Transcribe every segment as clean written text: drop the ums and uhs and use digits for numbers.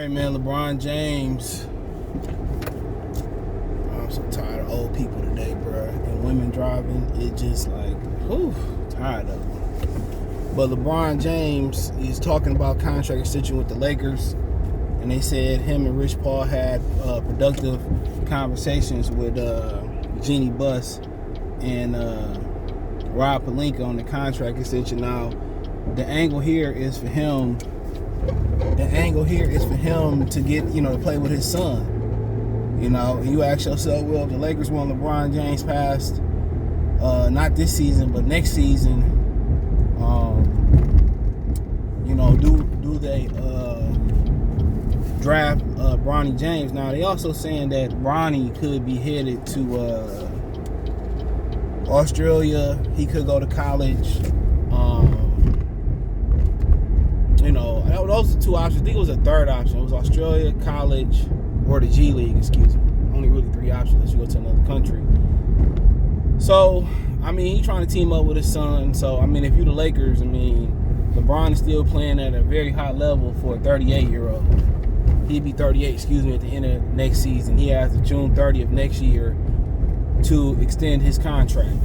Hey man, LeBron James. I'm so tired of old people today, bro. And women driving, it just like, whew, tired of them. But LeBron James is talking about contract extension with the Lakers. And they said him and Rich Paul had productive conversations with Jeannie Buss and Rob Pelinka on the contract extension. Now, the angle here is for him. The angle here is for him to get, to play with his son. You ask yourself, well, if the Lakers want LeBron James past, not this season, but next season, do they draft Bronny James? Now, they also saying that Bronny could be headed to Australia. He could go to college. Those are two options. I think it was a third option. It was Australia, college, or the G League, excuse me. Only really three options unless you go to another country. So, he's trying to team up with his son. So, if you're the Lakers, LeBron is still playing at a very high level for a 38-year-old. He'd be 38, at the end of next season. He has June 30th next year to extend his contract,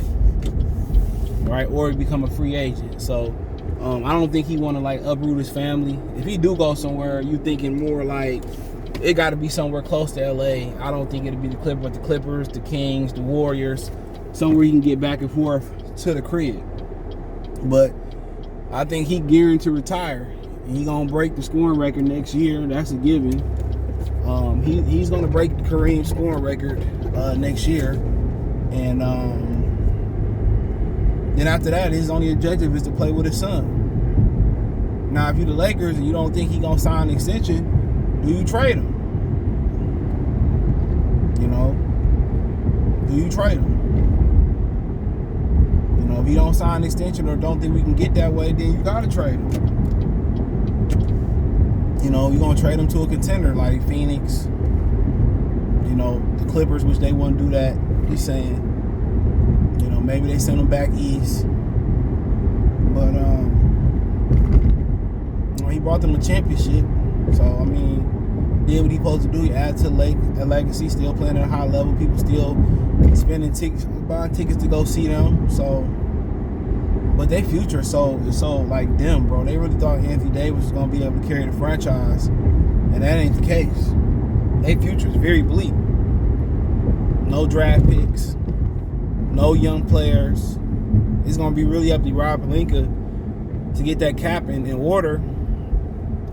right? Or become a free agent. So, I don't think he want to uproot his family. If he do go somewhere, you thinking more like it got to be somewhere close to LA. I don't think it'll be the Clippers, the Kings, the Warriors, somewhere he can get back and forth to the crib. But I think he gearing to retire. He gonna break the scoring record next year. That's a given. He's gonna break the Kareem scoring record next year, and then after that, his only objective is to play with his son. Now, if you're the Lakers and you don't think he's going to sign an extension, do you trade him? Do you trade him? If he don't sign an extension or don't think we can get that way, then you got to trade him. You're going to trade him to a contender like Phoenix, the Clippers, which they wouldn't do that. He's saying. Maybe they send him back east. But, he brought them a championship. So, did what he supposed to do. He added to a legacy, still playing at a high level. People still spending tickets, buying tickets to go see them. So, but their future is so dim, bro. They really thought Anthony Davis was going to be able to carry the franchise. And that ain't the case. Their future is very bleak. No draft picks. No young players. It's going to be really up to Rob Pelinka to get that cap in order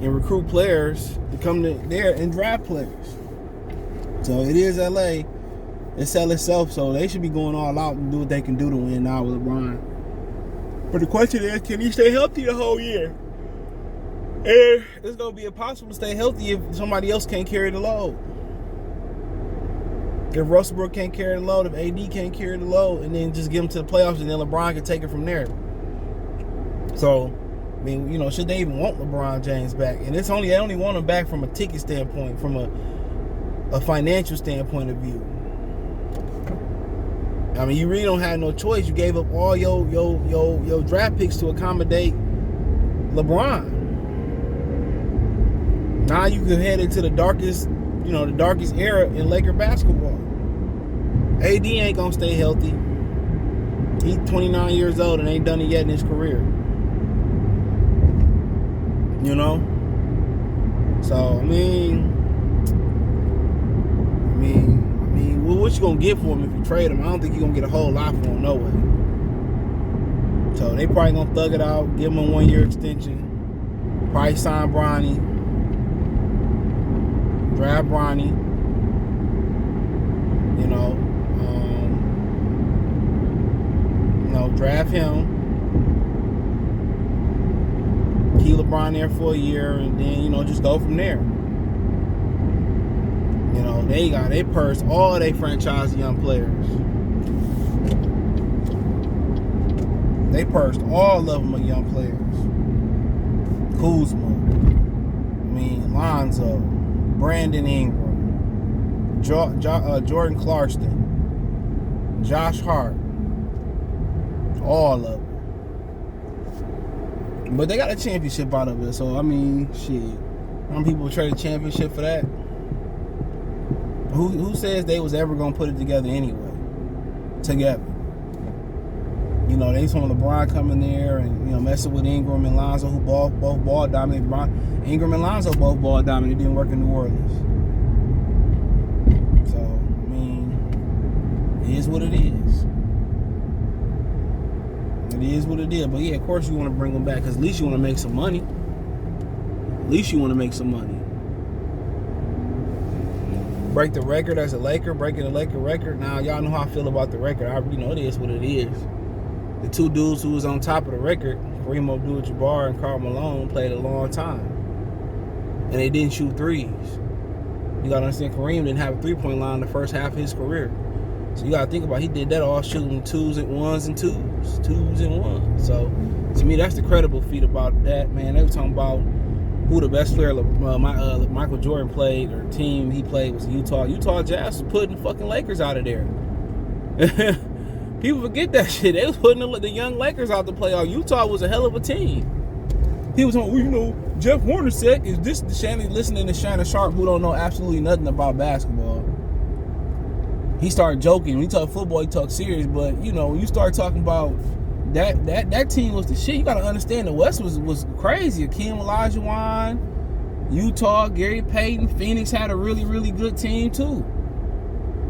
and recruit players to come there and draft players. So it is LA. It sell itself, so they should be going all out and do what they can do to win now with LeBron. But the question is, can he stay healthy the whole year? And it's going to be impossible to stay healthy if somebody else can't carry the load. If Russell can't carry the load, if AD can't carry the load, and then just get them to the playoffs, and then LeBron can take it from there. So, should they even want LeBron James back? And they only want him back from a ticket standpoint, from a financial standpoint of view. You really don't have no choice. You gave up all your draft picks to accommodate LeBron. Now you can head into the darkest era in Laker basketball. AD ain't gonna stay healthy. He's 29 years old and ain't done it yet in his career. So what you gonna get for him if you trade him? I don't think you're gonna get a whole lot for him, no way. So they probably gonna thug it out, give him a 1-year extension, probably sign Bronny. Draft Bronny, draft him, keep LeBron there for a year, and then, just go from there. They pursed all they franchise young players. They pursed all of them are young players. Kuzma, Lonzo, Brandon Ingram, Jordan Clarkson, Josh Hart, all of them. But they got a championship out of it, so shit. Some people trade a championship for that. Who says they was ever gonna put it together anyway? Together. You know, they saw LeBron coming there and, you know, messing with Ingram and Lonzo, who both ball dominant. Ingram and Lonzo both ball dominant. It didn't work in New Orleans. So, I mean, it is what it is. It is what it is. But yeah, of course you want to bring them back because at least you want to make some money. At least you want to make some money. Break the record as a Laker, breaking the Laker record. Now, y'all know how I feel about the record. You know, it is what it is. The two dudes who was on top of the record, Kareem Abdul-Jabbar and Karl Malone, played a long time. And they didn't shoot threes. You got to understand, Kareem didn't have a three-point line the first half of his career. So you got to think about it. He did that all shooting twos and ones. So, to me, that's the credible feat about that, man. They were talking about who the best player Michael Jordan played, or team he played, was Utah. Utah Jazz was putting fucking Lakers out of there. People forget that shit. They was putting the young Lakers out to play off. Utah was a hell of a team. He was on, well, you know, Jeff Warner said, is this the Shannon listening to Shannon Sharp, who don't know absolutely nothing about basketball? He started joking. When he talk football, he talk serious. But, you know, when you start talking about that team was the shit. You got to understand the West was crazy. Akeem Olajuwon, Utah, Gary Payton, Phoenix had a really, really good team too.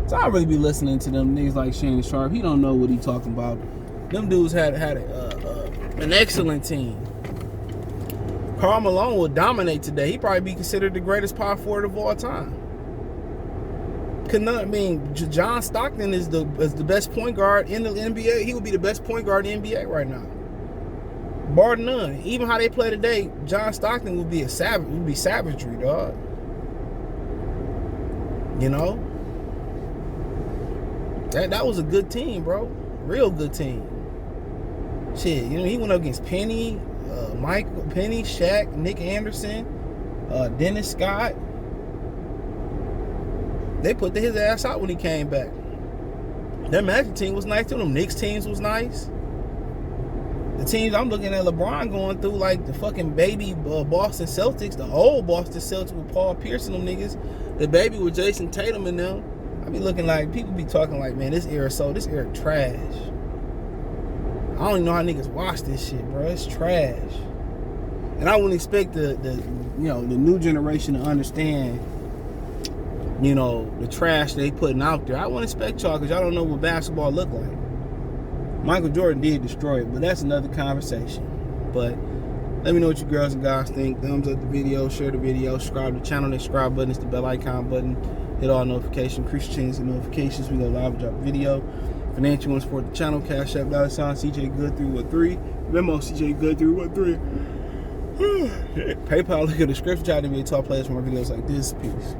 So I really be listening to them niggas like Shannon Sharp. He don't know what he talking about. Them dudes had an excellent team. Karl Malone will dominate today. He probably be considered the greatest power forward of all time. I mean, John Stockton is the best point guard in the NBA. He would be the best point guard in the NBA right now, bar none. Even how they play today, John Stockton would be savagery, dog. You know, that was a good team, bro. Real good team. Shit, you know, he went up against Penny, Shaq, Nick Anderson, Dennis Scott. They put his ass out when he came back. Their Magic team was nice too. Them Knicks teams was nice. The teams I'm looking at LeBron going through, like the fucking baby Boston Celtics, the old Boston Celtics with Paul Pierce and them niggas, the baby with Jason Tatum and them. I be looking like, people be talking like, man, this era trash. I don't even know how niggas watch this shit, bro. It's trash. And I wouldn't expect the new generation to understand, you know, the trash they putting out there. I wouldn't expect y'all, because y'all don't know what basketball look like. Michael Jordan did destroy it, but that's another conversation. But let me know what you girls and guys think. Thumbs up the video, share the video, subscribe to the channel. The subscribe button is the bell icon button. Hit all notifications, increase your change the notifications. We go live and drop a video. Financial ones for the channel, Cash App, $, CJ Good 313, Venmo CJ Good 313. PayPal, look at the description. Try to be a top players for more videos like this. Peace.